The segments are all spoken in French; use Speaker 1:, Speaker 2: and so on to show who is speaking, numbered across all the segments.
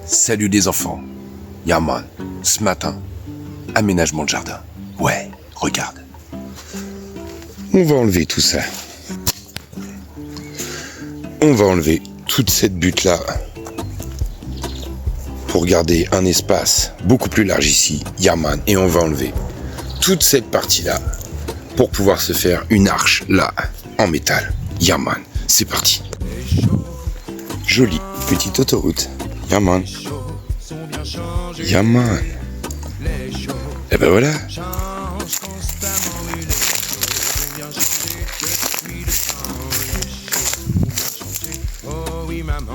Speaker 1: Salut les enfants. Yaman, ce matin, aménagement de jardin. Ouais, regarde.
Speaker 2: On va enlever tout ça. On va enlever toute cette butte-là pour garder un espace beaucoup plus large ici, Yaman. Et on va enlever toute cette partie-là pour pouvoir se faire une arche là, en métal. Yaman, c'est parti. Jolie petite autoroute. Yaman. Yaman. Et ben voilà.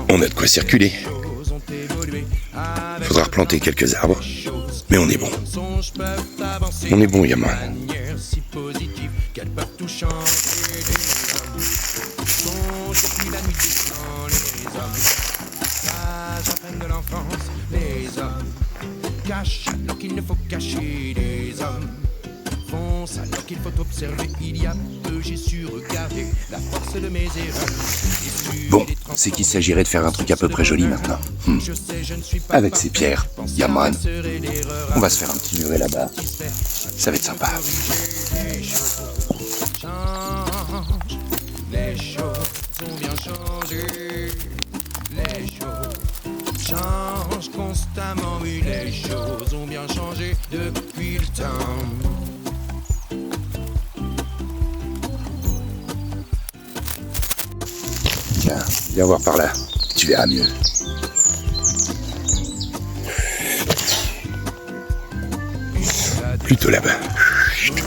Speaker 2: On a de quoi circuler. Faudra replanter quelques arbres. Mais on est bon. On est bon, Yaman.
Speaker 3: De l'enfance, les hommes cachent alors qu'il ne faut cacher. Les hommes foncent alors qu'il faut observer. Il y a peu, j'ai su regarder la force de mes erreurs.
Speaker 1: Bon, c'est qu'il s'agirait de faire un truc à peu près joli maintenant. Avec ces pierres, Yaman, on va se faire un petit muret là-bas. Ça va être sympa.
Speaker 3: Les choses ont bien changé. Les choses changent constamment, oui, les choses ont bien changé depuis le temps.
Speaker 1: Tiens, viens voir par là, tu verras mieux.
Speaker 2: Plutôt là-bas.
Speaker 3: Bien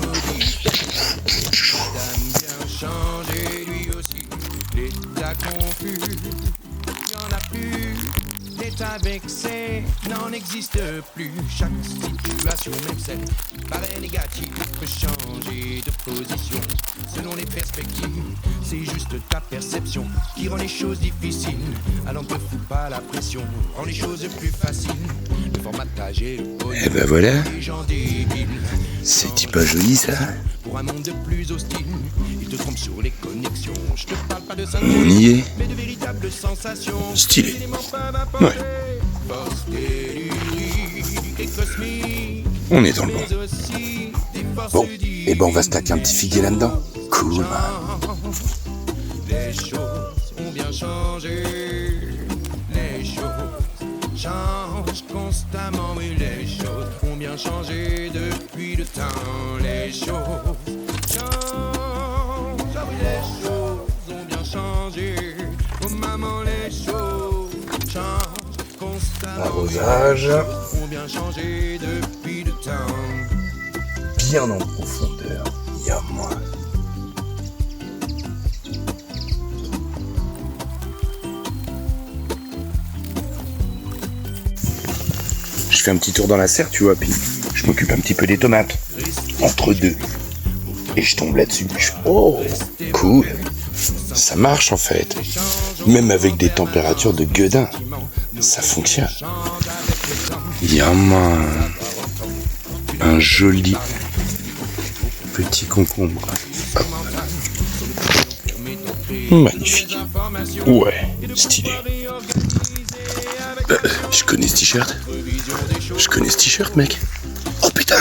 Speaker 3: changé, lui aussi, l'état confus, il n'y en a plus. L'état vexé n'en existe plus. Chaque situation, même celle qui paraît négative, peut changer de position selon les perspectives. C'est juste ta perception qui rend les choses difficiles. Alors ne te fous pas la pression, rend les choses plus faciles. Le formatage et le bonheur,
Speaker 2: Et ben voilà.
Speaker 3: les gens débiles.
Speaker 2: C'est pas joli ça.
Speaker 3: Pour un monde de plus hostile, ils te trompent sur les connexions. Je te parle pas de ça,
Speaker 2: On y est.
Speaker 3: mais de véritables sensations.
Speaker 2: Stylé.
Speaker 3: Les éléments peuvent apporter
Speaker 2: Ouais.
Speaker 3: force tellurique et cosmique,
Speaker 2: On est dans le bon.
Speaker 3: mais aussi des forces
Speaker 1: Bon,
Speaker 3: divines.
Speaker 1: et ben on va se taquer un petit figuier là-dedans. Cool, man.
Speaker 3: Les choses ont bien changé. Les choses changent constamment. Oui, les choses ont bien changé depuis le temps. Les choses changent. Ah oui, les choses ont bien changé. Oh maman, les choses changent constamment.
Speaker 1: Arrosage.
Speaker 3: Les choses ont bien changé depuis le temps.
Speaker 1: Bien en profondeur, Yaman.
Speaker 2: Je fais un petit tour dans la serre, tu vois, puis je m'occupe un petit peu des tomates. Entre deux. Et je tombe là-dessus. Oh, cool. Ça marche en fait. Même avec des températures de gueudin. Ça fonctionne. Yaman. Un joli petit concombre. Hop. Magnifique. Ouais, stylé. Je connais ce t-shirt. Je connais ce t-shirt, mec. Oh putain,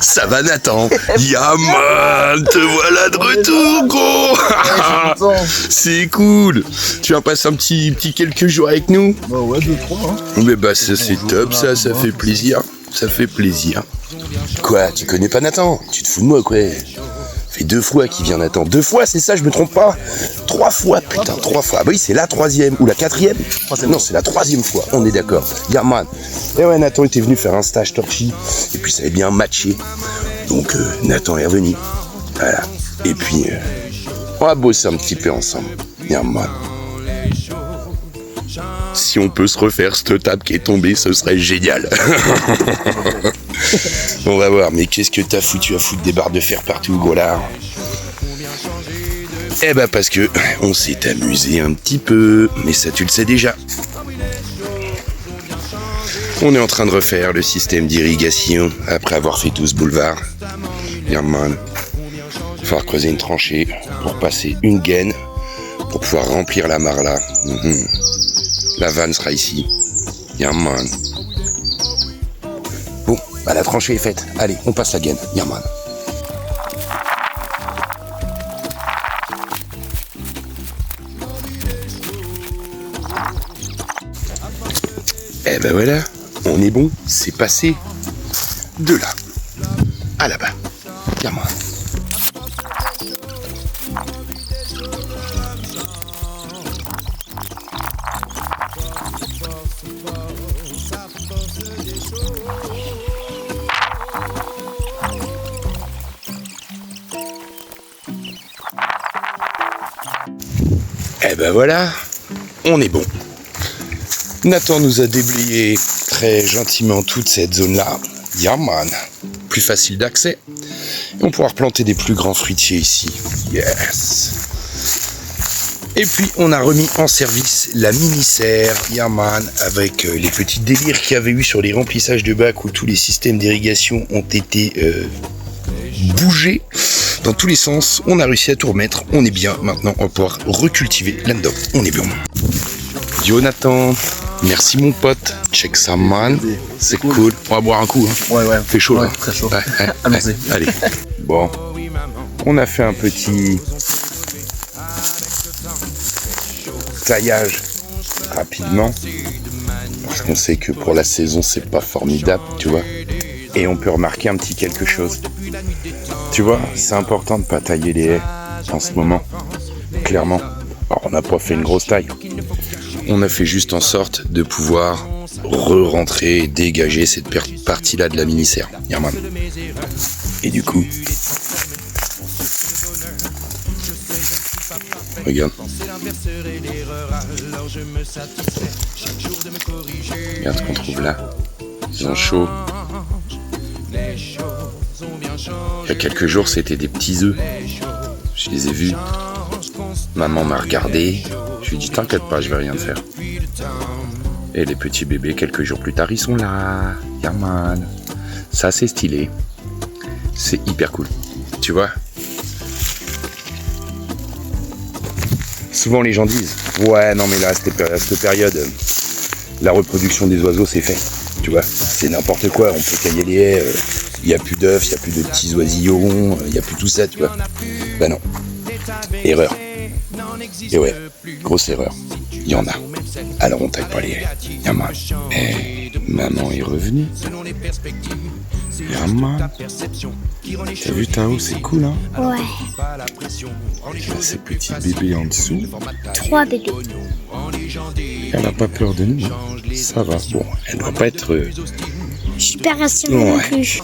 Speaker 2: ça va Nathan. Yaman, te voilà de retour, gros. C'est cool. Tu vas passer un petit quelques jours avec nous.
Speaker 4: Bah ouais, 2-3. Hein.
Speaker 2: Mais bah ça c'est top, ça fait plaisir. Ça fait plaisir. Quoi, tu connais pas Nathan? Tu te fous de moi, quoi? Ça fait 2 fois qu'il vient Nathan. 2 fois, c'est ça, je me trompe pas. 3 fois, putain, 3 fois. Ah bah oui, c'est la 3e ou la 4e. Non, c'est la 3e fois, on est d'accord. Yaman. Et ouais, Nathan était venu faire un stage torchi. Et puis ça avait bien matché. Donc Nathan est revenu. Voilà. Et puis, on va bosser un petit peu ensemble. Yaman. Si on peut se refaire cette table qui est tombée, ce serait génial. On va voir, mais qu'est-ce que t'as foutu à foutre des barres de fer partout, gros lard? Eh ben parce que on s'est amusé un petit peu, mais ça tu le sais déjà. On est en train de refaire le système d'irrigation après avoir fait tout ce boulevard. Yaman. Il va falloir creuser une tranchée pour passer une gaine pour pouvoir remplir la mare là. La vanne sera ici. Yeah man. Bon, bah la tranchée est faite. Allez, on passe la gaine. Yeah man. Eh ben voilà, on est bon, c'est passé de là à là-bas. Yeah man. Eh ben voilà, on est bon. Nathan nous a déblayé très gentiment toute cette zone-là. Yeah man. Plus facile d'accès. Et on pourra replanter des plus grands fruitiers ici. Yes. Et puis on a remis en service la mini-serre. Yeah man. Avec les petits délires qu'il y avait eu sur les remplissages de bacs où tous les systèmes d'irrigation ont été bougés dans tous les sens. On a réussi à tout remettre. On est bien. Maintenant on va pouvoir recultiver là-dedans. On est bien. Jonathan. Merci mon pote, check ça man, c'est cool. On va boire un coup. Hein.
Speaker 4: Ouais.
Speaker 2: Fait chaud
Speaker 4: ouais,
Speaker 2: là.
Speaker 4: Très chaud.
Speaker 2: Ouais.
Speaker 4: Allons-y.
Speaker 2: Allez. Bon, on a fait un petit taillage rapidement parce qu'on sait que pour la saison c'est pas formidable, tu vois. Et on peut remarquer un petit quelque chose. Tu vois, c'est important de pas tailler les haies en ce moment, clairement. Alors on n'a pas fait une grosse taille. On a fait juste en sorte de pouvoir re-rentrer et dégager cette partie-là de la mini-serre. Yaman. Et du coup, regarde. Regarde ce qu'on trouve là. Ils ont chaud. Il y a quelques jours, c'était des petits œufs. Je les ai vus. Maman m'a regardé. Je lui ai dit, t'inquiète pas, je vais rien te faire. Et les petits bébés, quelques jours plus tard, ils sont là. Yaman. Ça, c'est stylé. C'est hyper cool. Tu vois? Souvent, les gens disent, ouais, non, mais là, à cette période, la reproduction des oiseaux, c'est fait. Tu vois? C'est n'importe quoi. On peut tailler les haies. Il n'y a plus d'œufs, il n'y a plus de petits oisillons. Il n'y a plus tout ça, tu vois? Ben non. Erreur. Et ouais, grosse erreur. Il y en a. Alors on taille pas les haies. Yaman. Eh, maman est revenue. Yaman. T'as vu Tao, c'est cool, hein?
Speaker 5: Ouais.
Speaker 2: Il y a ces petits bébés en dessous.
Speaker 5: 3 bébés.
Speaker 2: Elle n'a pas peur de nous. Hein. Ça va. Bon, elle doit pas être...
Speaker 5: Super rassurée non plus.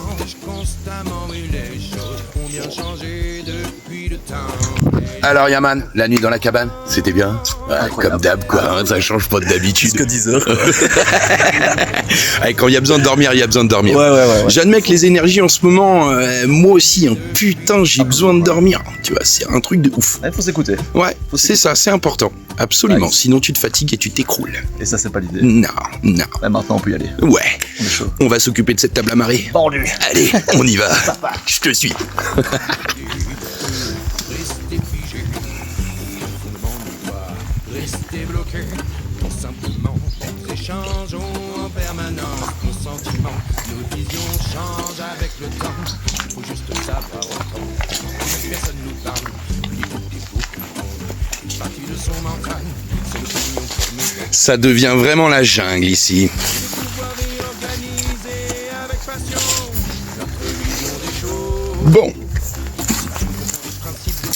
Speaker 2: Alors Yaman, la nuit dans la cabane, c'était bien? Ouais, comme d'hab quoi, hein, ça change pas d'habitude.
Speaker 4: Jusqu'à 10 heures.
Speaker 2: Allez, quand il y a besoin de dormir, il y a besoin de dormir.
Speaker 4: Ouais.
Speaker 2: J'admets que les énergies en ce moment, moi aussi, hein, putain, j'ai besoin de dormir. Tu vois, c'est un truc de ouf.
Speaker 4: Il faut s'écouter.
Speaker 2: Ouais, c'est ça, c'est important. Absolument, ouais. Sinon tu te fatigues et tu t'écroules.
Speaker 4: Et ça, c'est pas l'idée.
Speaker 2: Non.
Speaker 4: Là, maintenant, on peut y aller.
Speaker 2: Ouais.
Speaker 4: On est chaud.
Speaker 2: On va s'occuper de cette table à marée.
Speaker 4: Pendu.
Speaker 2: Allez, on y va. Je te suis.
Speaker 3: Rester bloqué, simplement échangeons en permanence nos sentiments, nos visions changent avec le temps. Il faut juste savoir entendre. Personne nous parle, ni tout est beaucoup. Une partie de son mental, c'est l'opinion.
Speaker 2: Ça devient vraiment la jungle ici. Bon.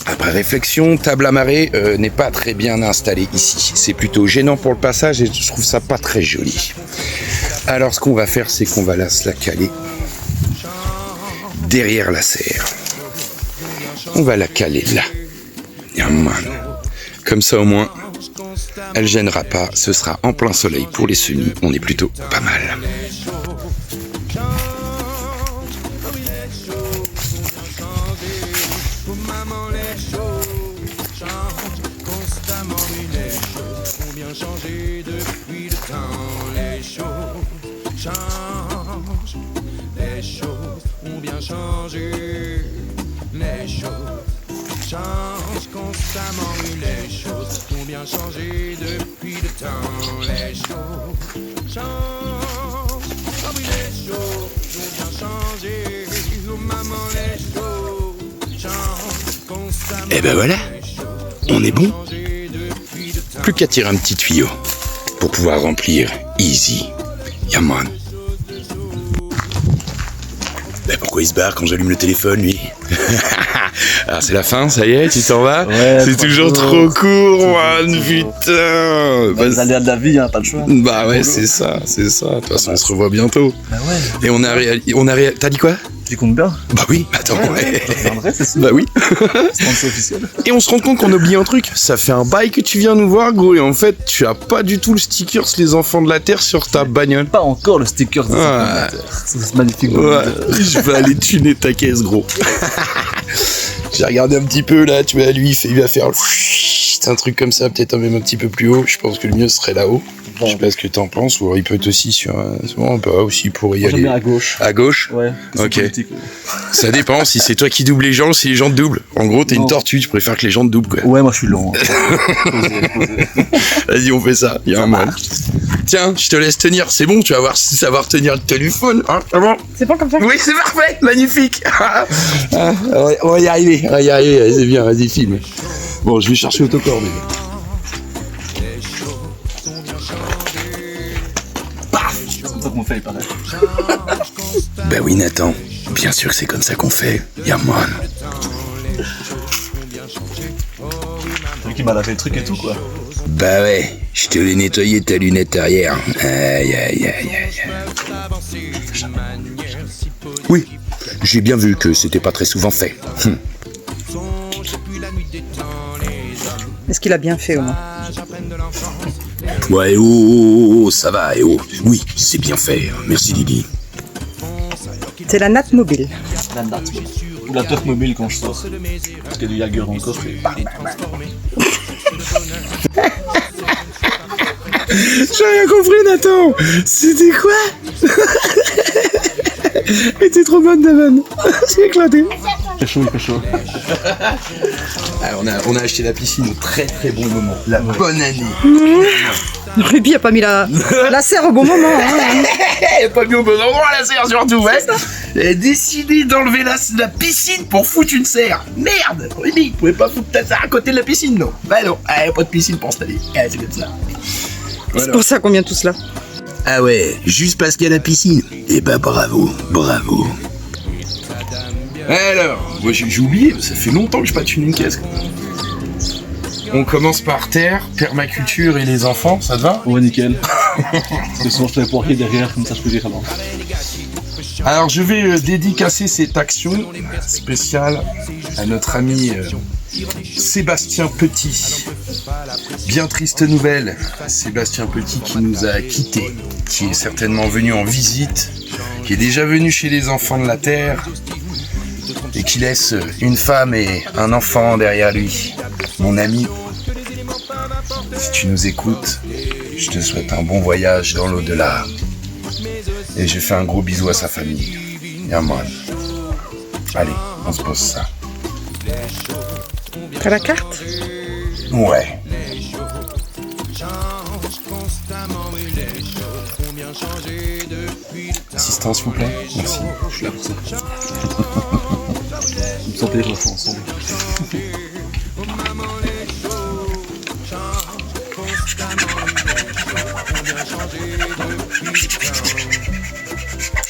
Speaker 2: Après réflexion, table à marée n'est pas très bien installée ici. C'est plutôt gênant pour le passage et je trouve ça pas très joli. Alors ce qu'on va faire, c'est qu'on va la caler derrière la serre. On va la caler là. Comme ça au moins, elle gênera pas. Ce sera en plein soleil pour les semis. On est plutôt pas mal.
Speaker 3: Changé depuis le temps, les choses changent, les choses ont bien changé, les choses changent constamment, oui, les choses ont bien changé depuis le temps, les choses changent.
Speaker 2: Et ben voilà, on est bon. Plus qu'à tirer un petit tuyau pour pouvoir remplir easy. Yaman. Ben pourquoi il se barre quand j'allume le téléphone, lui? Alors c'est la fin, ça y est, tu t'en vas?
Speaker 4: Ouais,
Speaker 2: c'est toujours trop court, man, putain.
Speaker 4: Les aléas de la vie, hein, pas le choix.
Speaker 2: Bah ouais, c'est ça. De toute façon, on se revoit bientôt.
Speaker 4: Bah ouais.
Speaker 2: Et t'as dit quoi?
Speaker 4: Tu comptes bien?
Speaker 2: Bah oui, attends.
Speaker 4: Je reviendrai, c'est sûr.
Speaker 2: Bah oui.
Speaker 4: C'est officiel.
Speaker 2: Et on se rend compte qu'on a oublié un truc. Ça fait un bail que tu viens nous voir, gros. Et en fait, tu as pas du tout le stickers Les Enfants de la Terre sur ta bagnole.
Speaker 4: Pas encore le sticker des
Speaker 2: Ouais.
Speaker 4: C'est magnifique.
Speaker 2: Ouais, je vais aller tuner ta caisse, gros. J'ai regardé un petit peu là, tu vois, lui, il va faire un truc comme ça, peut-être même un petit peu plus haut. Je pense que le mieux serait là-haut. Je sais pas ce que t'en penses, ou alors il peut être aussi sur un. On peut aussi pour y
Speaker 4: Moi, j'aime
Speaker 2: aller.
Speaker 4: bien à gauche.
Speaker 2: À gauche?
Speaker 4: Ouais. c'est
Speaker 2: Ok.
Speaker 4: politique.
Speaker 2: Ça dépend si c'est toi qui doubles les gens ou si les gens te doublent. En gros, t'es une
Speaker 4: Non.
Speaker 2: tortue, tu préfères que les gens te doublent, quoi.
Speaker 4: Ouais, moi je suis lent. Posé.
Speaker 2: Vas-y, on fait ça. Il y a un man. Tiens, je te laisse tenir. C'est bon, tu vas savoir tenir le téléphone. Hein, c'est bon?
Speaker 5: C'est pas comme ça.
Speaker 2: Oui, c'est parfait. Magnifique. On va y arriver. Allez, c'est bien. Vas-y, filme. Bon, je vais chercher l'autocor, bébé.
Speaker 4: C'est comme ça qu'on fait, il paraît.
Speaker 2: Bah oui, Nathan. Bien sûr que c'est comme ça qu'on fait. Yaman.
Speaker 4: C'est lui qui m'a lavé le truc et tout, quoi.
Speaker 2: Bah ouais, je te l'ai nettoyé ta lunette arrière. Aïe. Oui, j'ai bien vu que c'était pas très souvent fait.
Speaker 6: Est-ce qu'il a bien fait au moins?
Speaker 2: Ouais, oh, ça va, oh. Oui, c'est bien fait. Merci, Lily.
Speaker 6: C'est la natte mobile.
Speaker 4: La natte. Ou la teuf mobile quand je sors. Parce qu'il y a du Jagger dans le coffre et bam.
Speaker 2: J'ai rien compris, Nathan. C'était quoi? Elle était trop bonne, Davan. J'ai éclaté.
Speaker 4: Il fait chaud.
Speaker 2: Ah, on a acheté la piscine au très très bon moment. La bonne année.
Speaker 6: Ruby a pas mis la serre au bon moment. Hein.
Speaker 2: Elle a pas mis au bon endroit la serre surtout, ouais. Elle a décidé d'enlever la piscine pour foutre une serre. Merde. Ruby, vous pouvez pas foutre ta serre à côté de la piscine, non? Bah non, il n'y a pas de piscine pour installer. Ah, c'est comme ça.
Speaker 6: C'est pour ça qu'on vient tous là.
Speaker 2: Ah ouais, juste parce qu'il y a la piscine. Eh ben bravo. Alors, moi j'ai oublié, ça fait longtemps que je patine une caisse. On commence par terre, permaculture et les enfants, ça te va?
Speaker 4: Ouais, nickel. Parce que sinon je te fais poirier derrière, comme ça je peux dire alors.
Speaker 2: Alors je vais dédicacer cette action spéciale à notre ami Sébastien Petit. Bien triste nouvelle, Sébastien Petit qui nous a quittés, qui est certainement venu en visite, qui est déjà venu chez les enfants de la Terre et qui laisse une femme et un enfant derrière lui. Mon ami, si tu nous écoutes, je te souhaite un bon voyage dans l'au-delà. Et je fais un gros bisou à sa famille. Yaman. Allez, on se pose ça.
Speaker 6: T'as la carte?
Speaker 2: Ouais. Assistant, s'il vous plaît. Merci.
Speaker 4: Je suis là pour ça. Vous me sentez refait ensemble.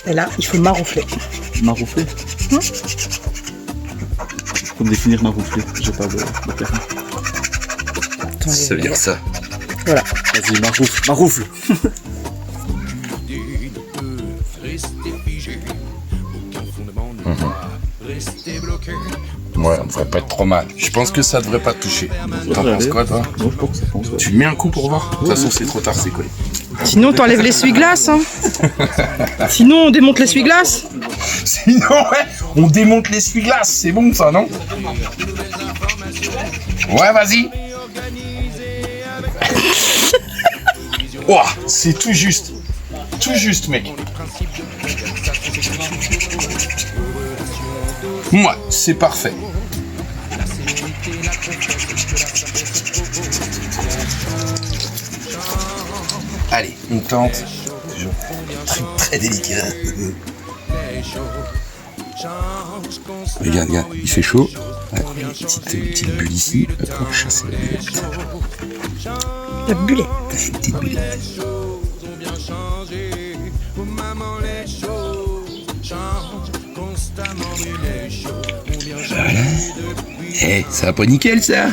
Speaker 6: Et là, il faut maroufler.
Speaker 4: Marouflé.
Speaker 6: Hein?
Speaker 4: Je peux me définir marouflé. J'ai pas de terme.
Speaker 2: Ça veut dire ça.
Speaker 6: Voilà.
Speaker 4: Vas-y, maroufle.
Speaker 2: Ouais, on devrait pas être trop mal. Je pense que ça devrait pas te toucher. T'en penses quoi, toi?
Speaker 4: Non, je pense que ça pense, ouais.
Speaker 2: Tu mets un coup pour voir? De toute façon, c'est trop tard, c'est collé.
Speaker 6: Sinon, t'enlèves l'essuie-glace. Hein. Sinon, on démonte l'essuie-glace.
Speaker 2: Sinon, ouais, on démonte l'essuie-glace. C'est bon, ça, non? Ouais, vas-y. Ouah, c'est tout juste. Tout juste, mec. Ouais, c'est parfait. Allez, on tente. Toujours un truc très délicat. Regarde, il fait chaud. Petite bulle ici, pour chasser la bulette.
Speaker 6: La bulette.
Speaker 2: Une petite bulette. Voilà. Eh, ça va pas nickel ça?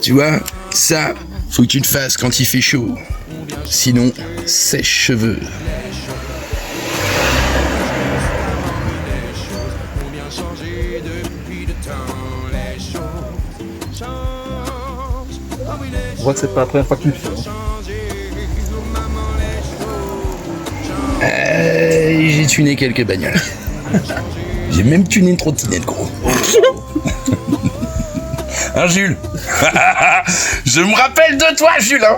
Speaker 2: Tu vois, ça, faut que tu te fasses quand il fait chaud. Sinon, sèche-cheveux.
Speaker 4: On voit que c'est pas la première fois que tu le fais.
Speaker 2: J'ai tuné quelques bagnoles. J'ai même tuné une trottinette, gros. Hein, Jules? Je me rappelle de toi, Jules, hein?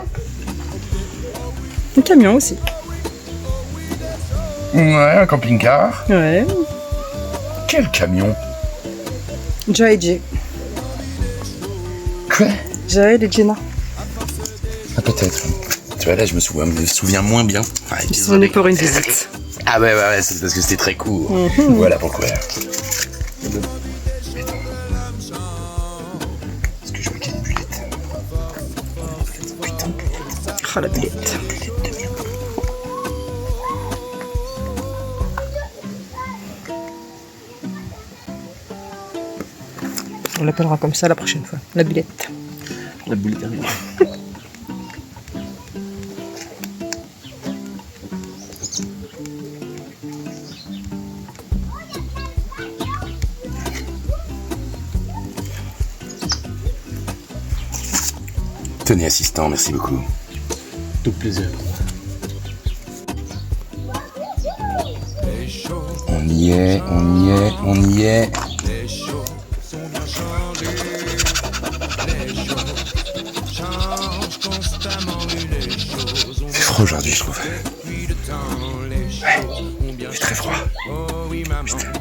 Speaker 6: Un camion aussi.
Speaker 2: Ouais, un camping-car.
Speaker 6: Ouais.
Speaker 2: Quel camion?
Speaker 6: Jay et Jay.
Speaker 2: Quoi?
Speaker 6: Jay et Jenna.
Speaker 2: Ah, peut-être. Tu vois, là, je me souviens moins bien. Ah,
Speaker 6: Ils sont venus pour une visite.
Speaker 2: Ah ouais, c'est parce que c'était très court. Voilà pourquoi. Est-ce que je vois qu'il y a une bulette? Putain, bulette.
Speaker 6: Ah, la bulette. On l'appellera comme ça la prochaine fois. La bulette.
Speaker 4: La bulette arrive.
Speaker 2: Tenez, assistant, merci beaucoup.
Speaker 4: Tout plaisir.
Speaker 2: On y est. C'est froid aujourd'hui, je trouve. Ouais, c'est très froid. Putain.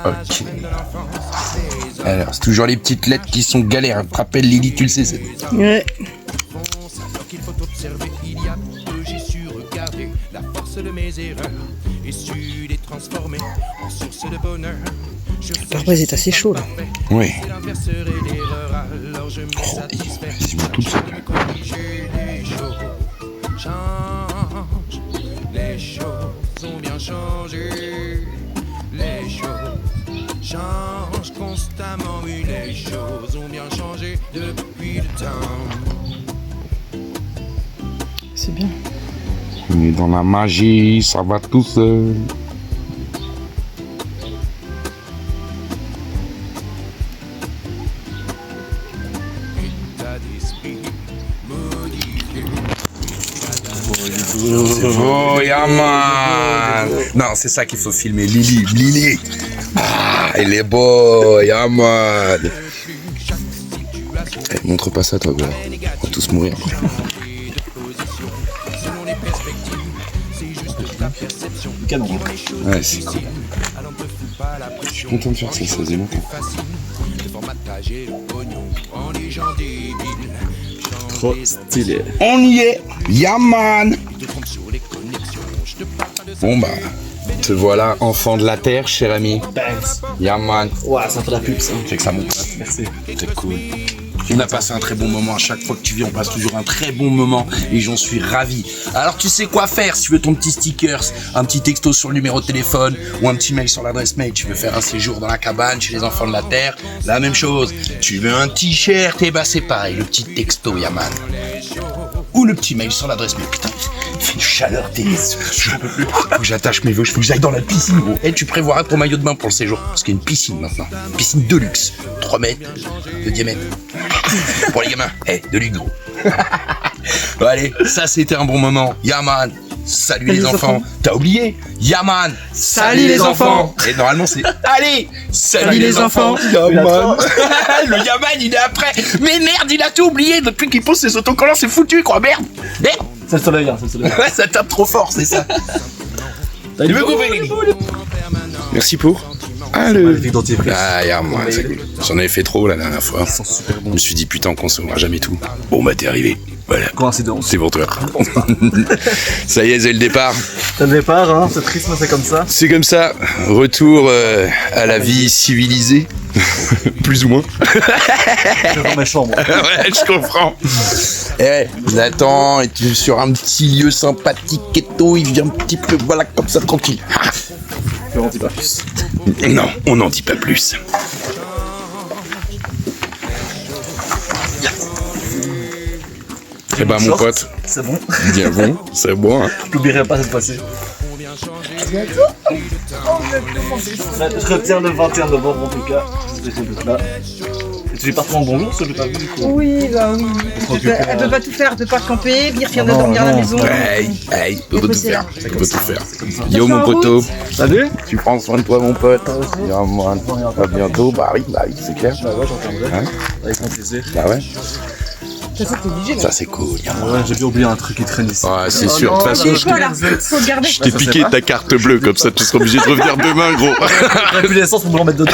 Speaker 2: Ok. Alors, c'est toujours les petites lettres qui sont galères. Je te rappelle, Lily, tu le sais, c'est...
Speaker 6: Ouais.
Speaker 3: Qu'il faut observer, il y a peu j'ai su regarder la force de mes erreurs et su les transformer en source de bonheur.
Speaker 6: L'arbre est assez chaud là.
Speaker 2: Oui.
Speaker 3: Alors je me satisfais de corriger les choses. Change, les choses ont bien changé. Les choses changent constamment, oui, les choses ont bien changé depuis le temps.
Speaker 6: C'est bien.
Speaker 2: On est dans la magie, ça va tout seul.
Speaker 3: État d'esprit modifié.
Speaker 2: Oh, yeah, man. Non, c'est ça qu'il faut filmer. Lily. Ah, elle est beau, yeah, man. Eh, montre pas ça, toi, gars. On va tous mourir.
Speaker 4: Canon.
Speaker 2: Ouais, c'est cool. Je suis content de faire ça, ça faisait longtemps.
Speaker 4: Trop stylé.
Speaker 2: On y est, yeah, man. Bon, bah, te voilà, enfant de la terre, cher ami.
Speaker 4: Thanks.
Speaker 2: Yeah, man.
Speaker 4: Ouah, ça fait la pub, ça.
Speaker 2: Fait que ça monte.
Speaker 4: Merci.
Speaker 2: C'est cool. On a passé un très bon moment. À chaque fois que tu viens, on passe toujours un très bon moment et j'en suis ravi. Alors, tu sais quoi faire si tu veux ton petit stickers, un petit texto sur le numéro de téléphone ou un petit mail sur l'adresse mail. Tu veux faire un séjour dans la cabane chez les enfants de la terre, la même chose. Tu veux un t-shirt, et bah c'est pareil, le petit texto Yaman. Ou le petit mail sur l'adresse mail. Putain, il fait une chaleur dégueulasse. J'en peux plus. Faut que j'attache mes vœux, faut que j'aille dans la piscine, gros. Et tu prévoiras ton maillot de bain pour le séjour. Parce qu'il y a une piscine maintenant. Une piscine de luxe. 3 mètres de diamètre. Pour les gamins, de luxe, gros. Bon, allez, ça c'était un bon moment. Yaman, salut les enfants. T'as oublié? Yaman,
Speaker 6: Salut les enfants.
Speaker 2: Et normalement c'est allez,
Speaker 6: Salut les enfants.
Speaker 2: Yaman. Le Yaman il est après. Mais merde, il a tout oublié depuis qu'il pose ses autocollants, c'est foutu quoi, merde.
Speaker 4: C'est le soleil, hein, c'est le soleil.
Speaker 2: Ouais, ça tape trop fort, c'est ça. Tu veux couper, Lily? Merci pour. Ah,
Speaker 4: magnifique dentifrice.
Speaker 2: Ah, yeah, moi, c'est cool. J'en avais fait trop la dernière fois.
Speaker 4: Ils sont super
Speaker 2: Je
Speaker 4: bons.
Speaker 2: me suis dit, putain, on consommera jamais tout. Bon, bah, t'es arrivé. Voilà.
Speaker 4: Coïncidence.
Speaker 2: C'est pour toi. Ça y est, c'est le départ.
Speaker 4: T'as le départ, hein, c'est triste, mais c'est comme ça.
Speaker 2: C'est comme ça. Retour à la vie civilisée. Plus ou moins.
Speaker 4: Je vais dans ma chambre.
Speaker 2: Ouais, je comprends. Eh, Nathan est sur un petit lieu sympathique et tout. Il vient un petit peu, voilà, comme ça, tranquille.
Speaker 4: Je n'en dis pas plus.
Speaker 2: Non, on n'en dit pas plus. Eh ben, mon
Speaker 4: Short,
Speaker 2: pote,
Speaker 4: c'est bon.
Speaker 2: bien bon, c'est bon. Hein.
Speaker 4: Je l'oublierai pas cette fois-ci. Je retiens le 21 novembre en tout cas. Je vais être là. Et tu es parti en bonjour, ce que j'ai pas vu du coup.
Speaker 6: Oui, bah oui. Elle peut pas tout faire, elle peut pas camper, bien finir de dormir à la maison.
Speaker 2: Hey, on peut tout faire. On peut tout faire.
Speaker 4: ça.
Speaker 2: Yo, mon poteau,
Speaker 4: Salut.
Speaker 2: tu prends soin de toi, mon pote. Bien, moi, à bientôt. Bah oui, c'est clair.
Speaker 4: Bah ouais, j'entendrai.
Speaker 2: Hein?
Speaker 4: Avec mon plaisir.
Speaker 2: Bah ouais,
Speaker 6: Ça, t'es obligé.
Speaker 2: ça c'est cool.
Speaker 4: Ouais, j'ai bien oublié un truc qui traîne ici.
Speaker 2: Ouais, c'est sûr. De toute façon,
Speaker 6: C'est quoi là? Faut le garder.
Speaker 2: je t'ai
Speaker 4: Ça,
Speaker 2: piqué
Speaker 4: c'est pas.
Speaker 2: ta carte bleue, comme ça tu seras obligé de revenir demain, gros.
Speaker 4: J'ai plus l'essence pour me remettre dedans.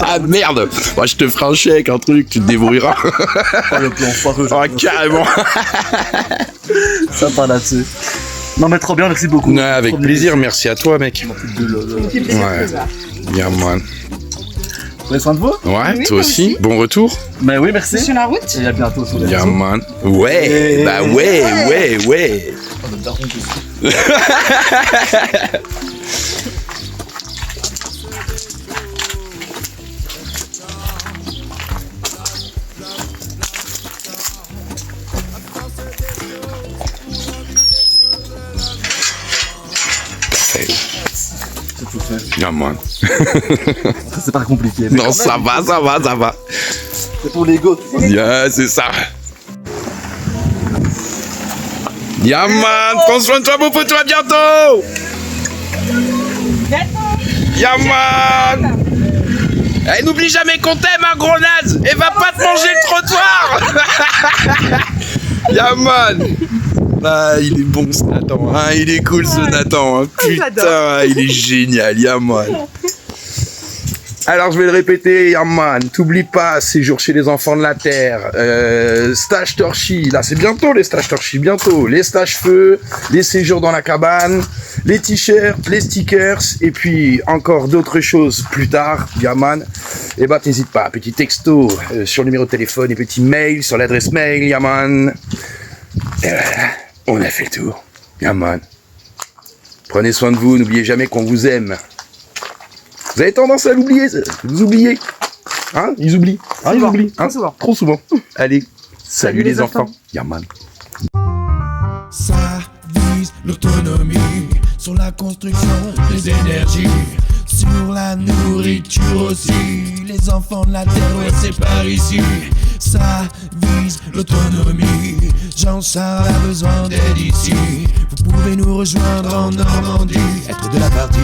Speaker 2: Ah merde. Moi, je te ferai un chèque, un truc, tu te débrouilleras.
Speaker 4: Oh, le plan foireux.
Speaker 2: Ah, carrément.
Speaker 4: Ça part là-dessus. Non, mais trop bien, merci beaucoup.
Speaker 2: Ouais, avec plaisir, merci à toi, mec. Ouais. Bien, moi.
Speaker 4: Prenez soin de vous.
Speaker 2: Ouais,
Speaker 6: Oui,
Speaker 2: toi
Speaker 6: toi
Speaker 2: aussi.
Speaker 6: aussi.
Speaker 2: Bon retour.
Speaker 4: Mais oui, merci.
Speaker 6: Sur la route.
Speaker 4: Et à bientôt sur les
Speaker 2: Bien,
Speaker 4: réseaux.
Speaker 2: man. Ouais, bah ouais.
Speaker 4: Oh, le daron qui suit.
Speaker 2: Parfait.
Speaker 4: C'est tout fait.
Speaker 2: Bien, man.
Speaker 4: C'est pas compliqué. mais
Speaker 2: Non,
Speaker 4: quand
Speaker 2: ça
Speaker 4: même,
Speaker 2: va.
Speaker 4: C'est pour l'ego.
Speaker 2: Bien, c'est ça. Bien, man. Prends soin de toi, mon poteau, à bientôt. Bien, man. Eh, n'oublie jamais qu'on t'aime, hein, gros naze. Et va pas te manger le trottoir. Bien, man. Ah, il est bon, ce Nathan. Hein, il est cool, ce Nathan. Hein. Putain, il est génial, Yaman. Alors, je vais le répéter, Yaman. T'oublies pas, séjour chez les enfants de la Terre. Stage Torchi. Là, c'est bientôt les stages Torchi. Bientôt. Les stages feu. Les séjours dans la cabane. Les t-shirts. Les stickers. Et puis, encore d'autres choses plus tard, Yaman. Et bah, t'hésites pas. Petit texto sur le numéro de téléphone et petit mail sur l'adresse mail, Yaman. Et voilà. On a fait le tour. Yaman. Prenez soin de vous. N'oubliez jamais qu'on vous aime. Vous avez tendance à l'oublier, vous oubliez. Hein? Ils oublient. Hein, ils
Speaker 6: Souvent.
Speaker 2: oublient. Hein?
Speaker 6: Trop souvent.
Speaker 2: Trop souvent. Allez, salut les
Speaker 6: les
Speaker 2: enfants.
Speaker 6: enfants.
Speaker 2: Yaman.
Speaker 3: Ça vise l'autonomie sur la construction des énergies, sur la nourriture aussi. Les enfants de la terre, ouais, c'est par ici. Ça vise l'autonomie. Jean-Charles a besoin d'aide ici. Vous pouvez nous rejoindre en Normandie, être de la partie.